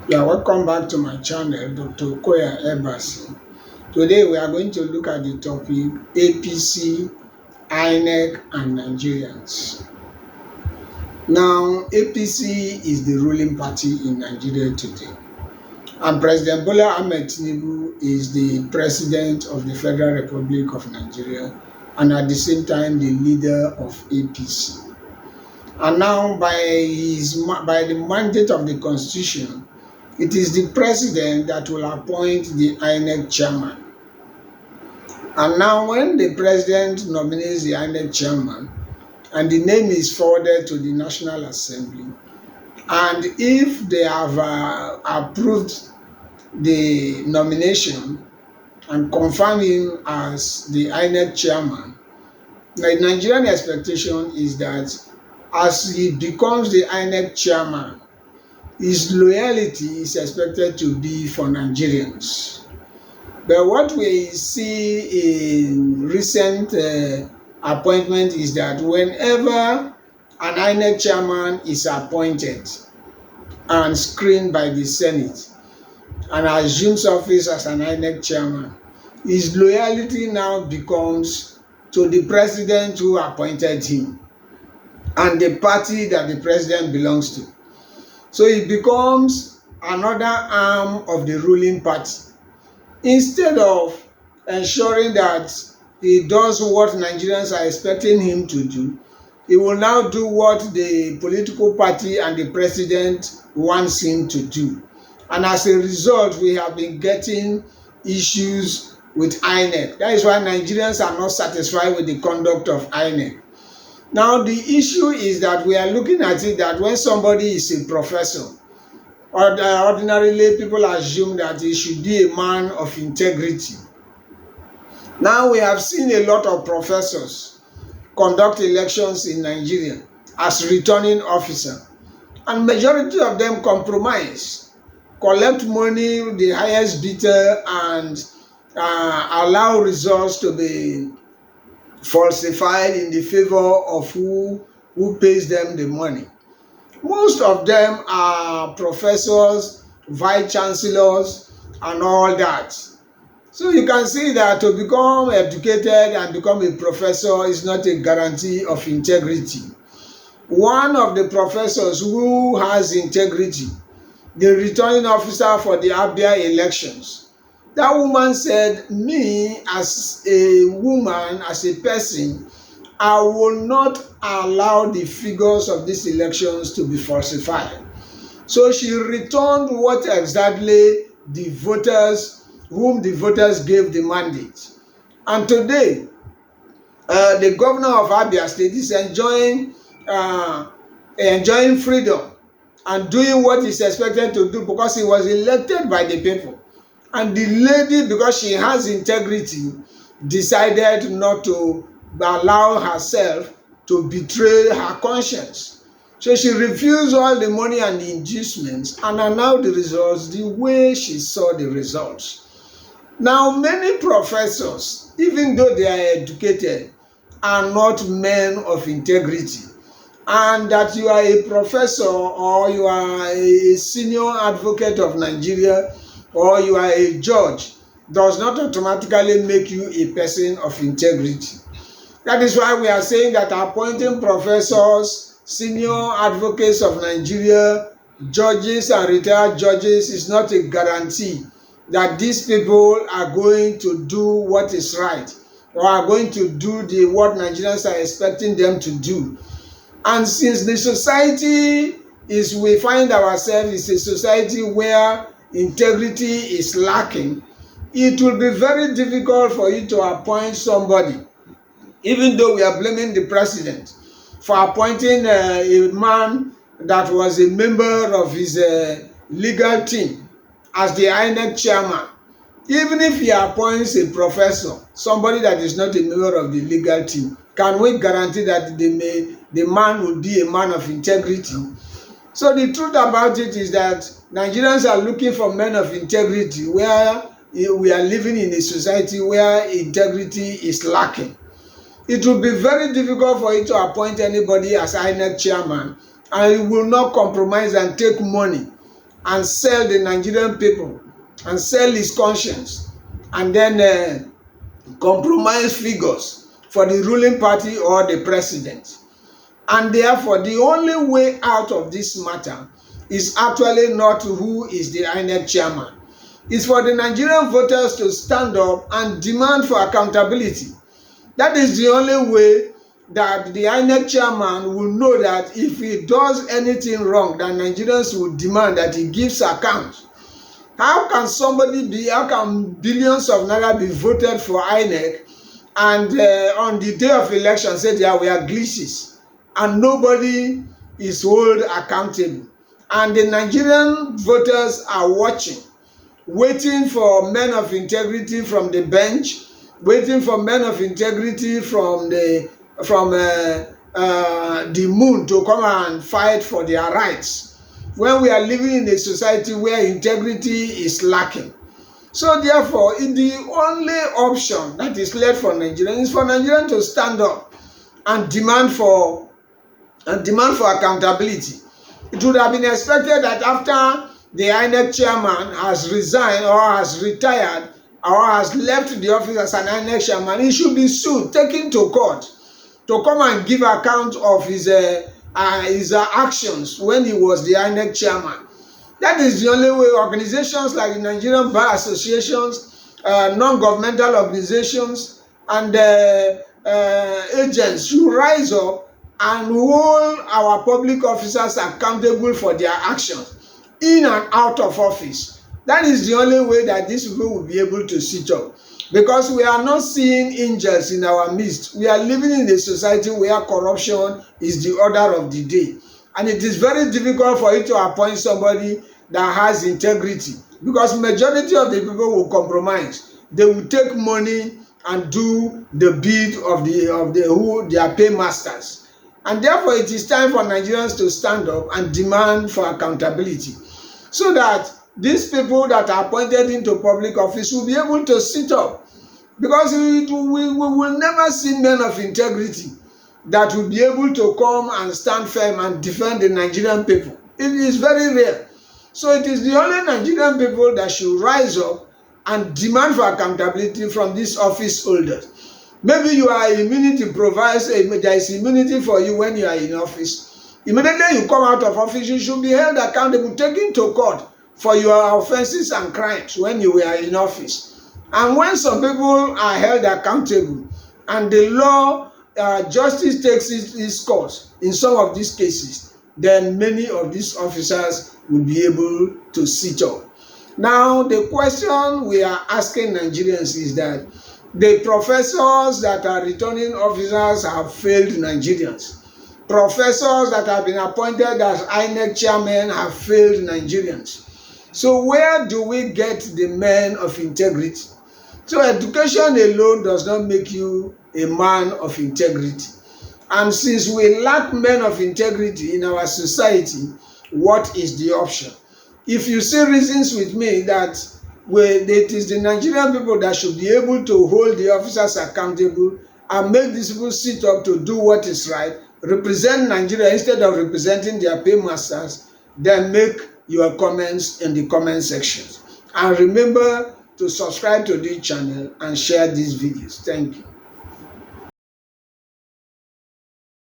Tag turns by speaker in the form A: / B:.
A: Yeah, welcome back to my channel, Dr. Koya Ebasi. Today we are going to look at the topic APC, INEC, and Nigerians. Now, APC is the ruling party in Nigeria today, and President Bola Ahmed Tinubu is the president of the Federal Republic of Nigeria and at the same time the leader of APC. And now, by the mandate of the Constitution, it is the president that will appoint the INEC chairman. And now when the president nominates the INEC chairman and the name is forwarded to the National Assembly, and if they have approved the nomination and confirm him as the INEC chairman, the Nigerian expectation is that as he becomes the INEC chairman, his loyalty is expected to be for Nigerians. But what we see in recent appointment is that whenever an INEC chairman is appointed and screened by the Senate and assumes office as an INEC chairman, his loyalty now becomes to the president who appointed him and the party that the president belongs to. So it becomes another arm of the ruling party. Instead of ensuring that he does what Nigerians are expecting him to do, he will now do what the political party and the president wants him to do. And as a result, we have been getting issues with INEC. That is why Nigerians are not satisfied with the conduct of INEC. Now, the issue is that we are looking at it that when somebody is a professor, ordinarily people assume that he should be a man of integrity. Now, we have seen a lot of professors conduct elections in Nigeria as returning officer, and majority of them compromise, collect money, the highest bidder, and allow results to be falsified in the favor of who pays them the money. Most of them are professors, vice chancellors, and all that. So you can see that to become educated and become a professor is not a guarantee of integrity. One of the professors who has integrity, the returning officer for the Abia elections, that woman said, me as a woman, as a person, I will not allow the figures of these elections to be falsified. So she returned what exactly the voters, whom the voters gave the mandate. And today, the governor of Abia State is enjoying freedom and doing what he's expected to do because he was elected by the people. And the lady, because she has integrity, decided not to allow herself to betray her conscience. So she refused all the money and the inducements and allowed the results the way she saw the results. Now, many professors, even though they are educated, are not men of integrity. And that you are a professor or you are a senior advocate of Nigeria or you are a judge does not automatically make you a person of integrity. That is why we are saying that appointing professors, senior advocates of Nigeria, judges and retired judges is not a guarantee that these people are going to do what is right or are going to do what Nigerians are expecting them to do. And since the society we find ourselves is a society where integrity is lacking, it will be very difficult for you to appoint somebody, even though we are blaming the president for appointing a man that was a member of his legal team as the INEC chairman. Even if he appoints a professor, somebody that is not a member of the legal team, can we guarantee that the man will be a man of integrity? So the truth about it is that Nigerians are looking for men of integrity where we are living in a society where integrity is lacking. It will be very difficult for you to appoint anybody as INEC chairman, and you will not compromise and take money and sell the Nigerian people and sell his conscience, and then compromise figures for the ruling party or the president. And therefore, the only way out of this matter is actually not who is the INEC chairman. It's for the Nigerian voters to stand up and demand for accountability. That is the only way that the INEC chairman will know that if he does anything wrong, that Nigerians will demand that he gives account. How can billions of naira be voted for INEC and on the day of election say there were glitches and nobody is held accountable? And the Nigerian voters are watching, waiting for men of integrity from the bench, waiting for men of integrity from the moon to come and fight for their rights, when we are living in a society where integrity is lacking. So therefore, the only option that is left for Nigerians is for Nigerians to stand up and demand for accountability. It would have been expected that after the INEC chairman has resigned or has retired or has left the office as an INEC chairman, he should be sued, taken to court to come and give account of his actions when he was the INEC chairman. That is the only way. Organizations like the Nigerian Bar Associations, non-governmental organizations, and agents should rise up and hold our public officers accountable for their actions in and out of office. That is the only way that these people will be able to sit up. Because we are not seeing angels in our midst. We are living in a society where corruption is the order of the day. And it is very difficult for you to appoint somebody that has integrity. Because majority of the people will compromise. They will take money and do the bid of their paymasters. And therefore, it is time for Nigerians to stand up and demand for accountability, so that these people that are appointed into public office will be able to sit up. Because we will never see men of integrity that will be able to come and stand firm and defend the Nigerian people. It is very rare. So it is the only Nigerian people that should rise up and demand for accountability from these office holders. Maybe you are immunity provides, there is immunity for you when you are in office. Immediately you come out of office, you should be held accountable, taken to court for your offenses and crimes when you were in office. And when some people are held accountable and the law, justice takes its course in some of these cases, then many of these officers will be able to sit up. Now, the question we are asking Nigerians is that the professors that are returning officers have failed Nigerians. Professors that have been appointed as INEC chairmen have failed Nigerians. So where do we get the men of integrity? So education alone does not make you a man of integrity. And since we lack men of integrity in our society, what is the option? If you see reasons with me that it is the Nigerian people that should be able to hold the officers accountable and make these people sit up to do what is right, represent Nigeria instead of representing their paymasters, then make your comments in the comment section. And remember to subscribe to this channel and share these videos. Thank you.